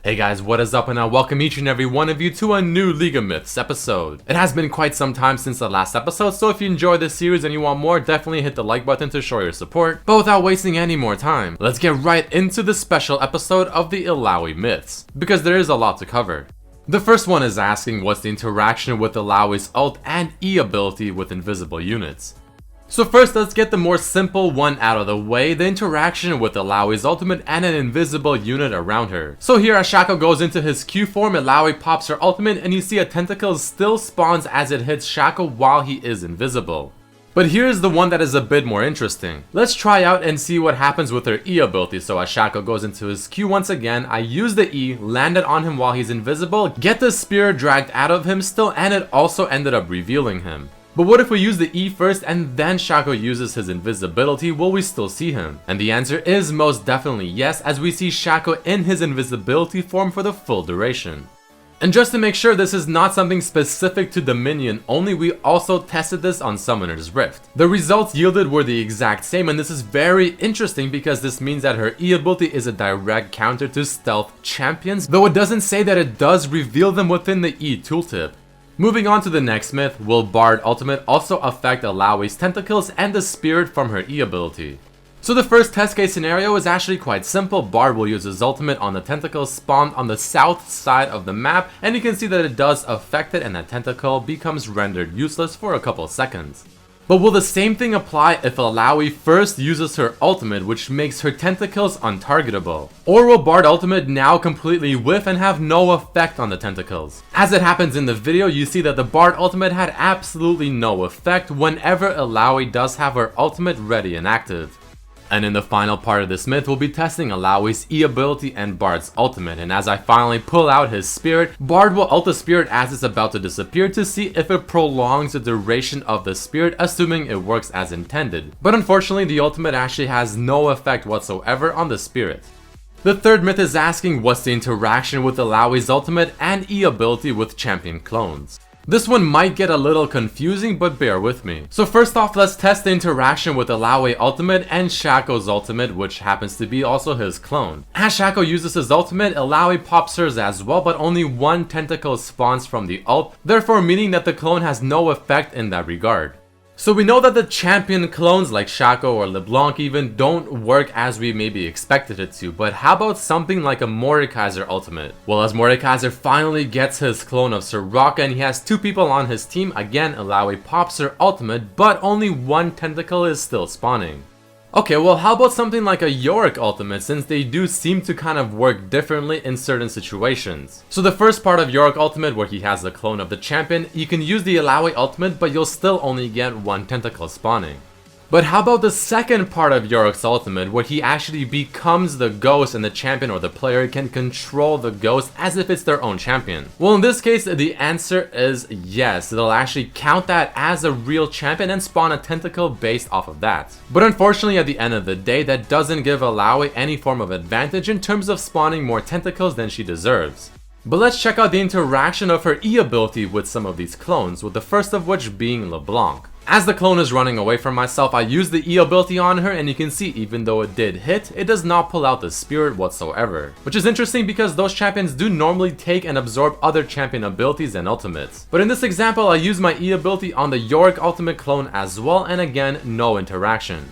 Hey guys, what is up, and I welcome each and every one of you to a new League of Myths episode. It has been quite some time since the last episode, so if you enjoyed this series and you want more, definitely hit the like button to show your support. But without wasting any more time, let's get right into the special episode of the Illaoi myths, because there is a lot to cover. The first one is asking what's the interaction with Illaoi's ult and E ability with invisible units. So first, let's get the more simple one out of the way, the interaction with Illaoi's ultimate and an invisible unit around her. So here as Shaco goes into his Q form, Illaoi pops her ultimate and you see a tentacle still spawns as it hits Shaco while he is invisible. But here's the one that is a bit more interesting. Let's try out and see what happens with her E ability. So as Shaco goes into his Q once again, I use the E, landed on him while he's invisible, get the spear dragged out of him still, and it also ended up revealing him. But what if we use the E first and then Shaco uses his invisibility, will we still see him? And the answer is most definitely yes, as we see Shaco in his invisibility form for the full duration. And just to make sure this is not something specific to the minion only, we also tested this on Summoner's Rift. The results yielded were the exact same, and this is very interesting because this means that her E ability is a direct counter to stealth champions, though it doesn't say that it does reveal them within the E tooltip. Moving on to the next myth, will Bard ultimate also affect Illaoi's tentacles and the spirit from her E ability? So the first test case scenario is actually quite simple. Bard will use his ultimate on the tentacle spawned on the south side of the map, and you can see that it does affect it and that tentacle becomes rendered useless for a couple seconds. But will the same thing apply if Illaoi first uses her ultimate, which makes her tentacles untargetable? Or will Bard ultimate now completely whiff and have no effect on the tentacles? As it happens in the video, you see that the Bard ultimate had absolutely no effect whenever Illaoi does have her ultimate ready and active. And in the final part of this myth, we'll be testing Illaoi's E ability and Bard's ultimate, and as I finally pull out his spirit, Bard will ult the spirit as it's about to disappear to see if it prolongs the duration of the spirit, assuming it works as intended. But unfortunately, the ultimate actually has no effect whatsoever on the spirit. The third myth is asking what's the interaction with Illaoi's ultimate and E ability with champion clones. This one might get a little confusing, but bear with me. So first off, let's test the interaction with Illaoi ultimate and Shaco's ultimate, which happens to be also his clone. As Shaco uses his ultimate, Illaoi pops hers as well, but only one tentacle spawns from the ult, therefore meaning that the clone has no effect in that regard. So we know that the champion clones like Shaco or LeBlanc even don't work as we maybe expected it to, but how about something like a Mordekaiser ultimate? Well, as Mordekaiser finally gets his clone of Soraka and he has two people on his team, again Illaoi pops her ultimate, but only one tentacle is still spawning. Okay, well how about something like a Yorick ultimate, since they do seem to kind of work differently in certain situations. So the first part of Yorick ultimate, where he has the clone of the champion, you can use the Illaoi ultimate, but you'll still only get one tentacle spawning. But how about the second part of Yorick's ultimate, where he actually becomes the ghost and the champion or the player can control the ghost as if it's their own champion? Well, in this case, the answer is yes. They'll actually count that as a real champion and spawn a tentacle based off of that. But unfortunately, at the end of the day, that doesn't give Illaoi any form of advantage in terms of spawning more tentacles than she deserves. But let's check out the interaction of her E ability with some of these clones, with the first of which being LeBlanc. As the clone is running away from myself, I use the E ability on her, and you can see even though it did hit, it does not pull out the spirit whatsoever. Which is interesting because those champions do normally take and absorb other champion abilities and ultimates. But in this example, I use my E ability on the Yorick ultimate clone as well, and again, no interaction.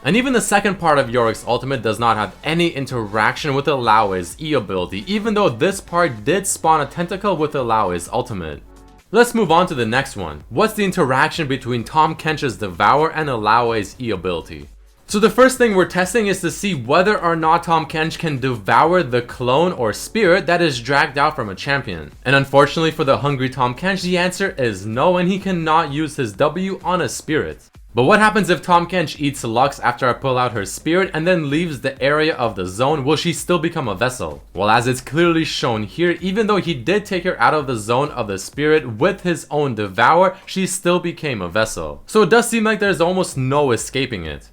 And even the second part of Yorick's ultimate does not have any interaction with Illaoi's E ability, even though this part did spawn a tentacle with Illaoi's ultimate. Let's move on to the next one. What's the interaction between Tahm Kench's Devour and Illaoi's E ability? So the first thing we're testing is to see whether or not Tahm Kench can devour the clone or spirit that is dragged out from a champion. And unfortunately for the hungry Tahm Kench, the answer is no, and he cannot use his W on a spirit. But what happens if Tahm Kench eats Lux after I pull out her spirit and then leaves the area of the zone? Will she still become a vessel? Well, as it's clearly shown here, even though he did take her out of the zone of the spirit with his own devour, she still became a vessel. So it does seem like there's almost no escaping it.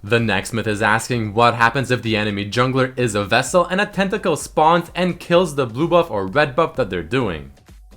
The next myth is asking what happens if the enemy jungler is a vessel and a tentacle spawns and kills the blue buff or red buff that they're doing.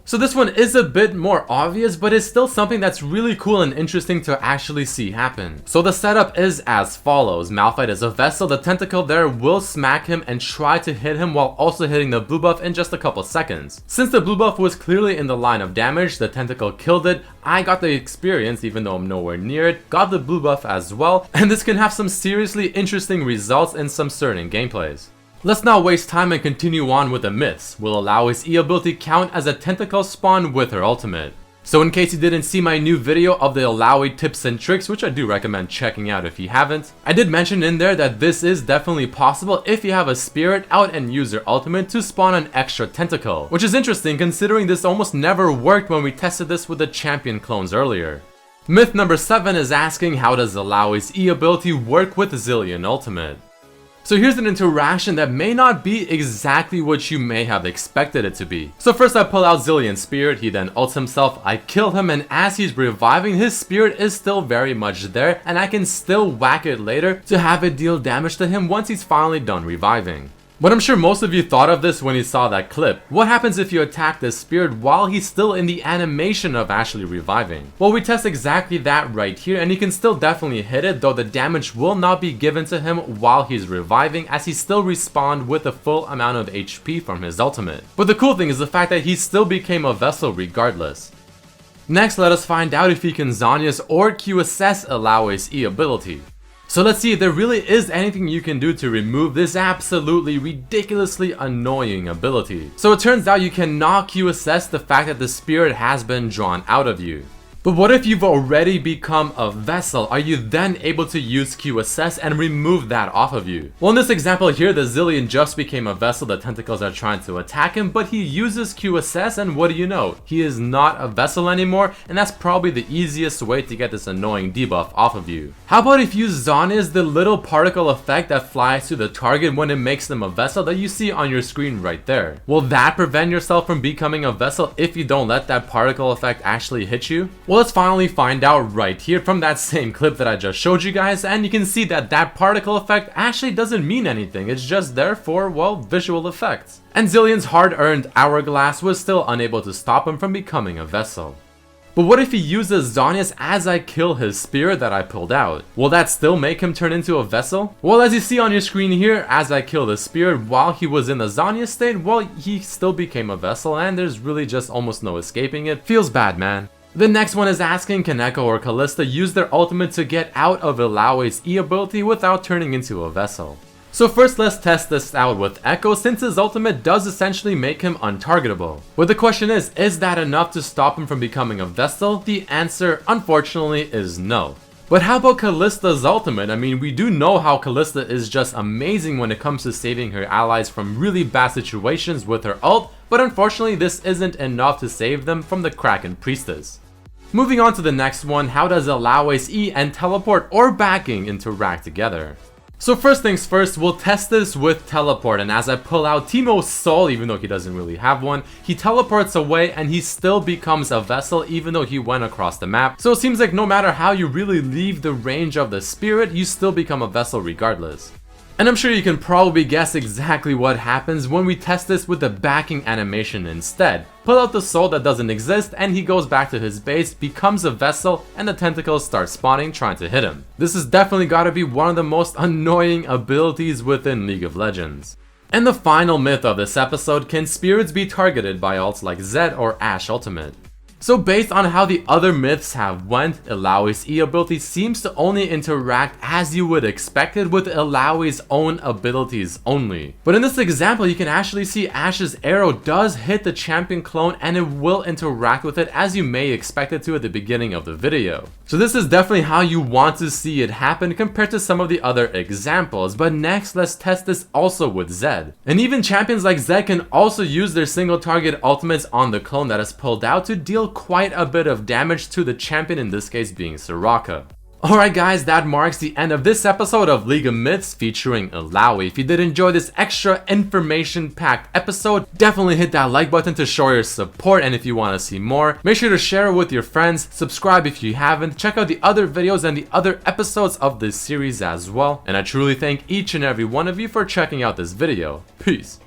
So this one is a bit more obvious, but it's still something that's really cool and interesting to actually see happen. So the setup is as follows. Malphite is a vessel, the tentacle there will smack him and try to hit him while also hitting the blue buff in just a couple seconds. Since the blue buff was clearly in the line of damage, the tentacle killed it, I got the experience even though I'm nowhere near it, got the blue buff as well, and this can have some seriously interesting results in some certain gameplays. Let's not waste time and continue on with the myths. Will Illaoi's E ability count as a tentacle spawn with her ultimate? So in case you didn't see my new video of the Illaoi tips and tricks, which I do recommend checking out if you haven't, I did mention in there that this is definitely possible if you have a spirit out and use your ultimate to spawn an extra tentacle, which is interesting considering this almost never worked when we tested this with the champion clones earlier. Myth number 7 is asking, how does Illaoi's E ability work with Zilean ultimate? So here's an interaction that may not be exactly what you may have expected it to be. So first I pull out Zilean's spirit, he then ults himself, I kill him, and as he's reviving, his spirit is still very much there and I can still whack it later to have it deal damage to him once he's finally done reviving. But I'm sure most of you thought of this when you saw that clip. What happens if you attack the spirit while he's still in the animation of actually reviving? Well, we test exactly that right here, and he can still definitely hit it, though the damage will not be given to him while he's reviving, as he still respawned with the full amount of HP from his ultimate. But the cool thing is the fact that he still became a vessel regardless. Next, let us find out if he can Zhonya's or Q assess Illaoi's E ability. So let's see if there really is anything you can do to remove this absolutely ridiculously annoying ability. So it turns out you cannot Q assess the fact that the spirit has been drawn out of you. But what if you've already become a vessel? Are you then able to use Q assess and remove that off of you? Well, in this example here, the Zilean just became a vessel, the tentacles are trying to attack him, but he uses Q assess, and what do you know? He is not a vessel anymore, and that's probably the easiest way to get this annoying debuff off of you. How about if you Zhonya's the little particle effect that flies to the target when it makes them a vessel that you see on your screen right there? Will that prevent yourself from becoming a vessel if you don't let that particle effect actually hit you? Well, let's finally find out right here from that same clip that I just showed you guys, and you can see that that particle effect actually doesn't mean anything, it's just there for, well, visual effects. And Zilean's hard-earned hourglass was still unable to stop him from becoming a vessel. But what if he uses Zhonya's as I kill his spirit that I pulled out? Will that still make him turn into a vessel? Well, as you see on your screen here, as I kill the spirit while he was in the Zhonya state, well, he still became a vessel, and there's really just almost no escaping it. Feels bad, man. The next one is asking, can Echo or Kalista use their ultimate to get out of Illaoi's E ability without turning into a vessel? So first let's test this out with Echo, since his ultimate does essentially make him untargetable. But the question is that enough to stop him from becoming a vessel? The answer, unfortunately, is no. But how about Kalista's ultimate? I mean, we do know how Kalista is just amazing when it comes to saving her allies from really bad situations with her ult, but unfortunately this isn't enough to save them from the Kraken Priestess. Moving on to the next one, how does Illaoi's E and teleport or backing interact together? So first things first, we'll test this with teleport, and as I pull out Teemo's soul, even though he doesn't really have one, he teleports away and he still becomes a vessel even though he went across the map. So it seems like no matter how you really leave the range of the spirit, you still become a vessel regardless. And I'm sure you can probably guess exactly what happens when we test this with the backing animation instead. Pull out the soul that doesn't exist and he goes back to his base, becomes a vessel, and the tentacles start spawning trying to hit him. This has definitely got to be one of the most annoying abilities within League of Legends. And the final myth of this episode, can spirits be targeted by ults like Zed or Ashe ultimate? So based on how the other myths have went, Illaoi's E ability seems to only interact as you would expect it with Illaoi's own abilities only. But in this example, you can actually see Ashe's arrow does hit the champion clone and it will interact with it as you may expect it to at the beginning of the video. So this is definitely how you want to see it happen compared to some of the other examples. But next, let's test this also with Zed. And even champions like Zed can also use their single target ultimates on the clone that is pulled out to deal quite a bit of damage to the champion, in this case being Soraka. Alright guys, that marks the end of this episode of League of Myths featuring Illaoi. If you did enjoy this extra information-packed episode, definitely hit that like button to show your support, and if you want to see more, make sure to share it with your friends, subscribe if you haven't, check out the other videos and the other episodes of this series as well, and I truly thank each and every one of you for checking out this video. Peace.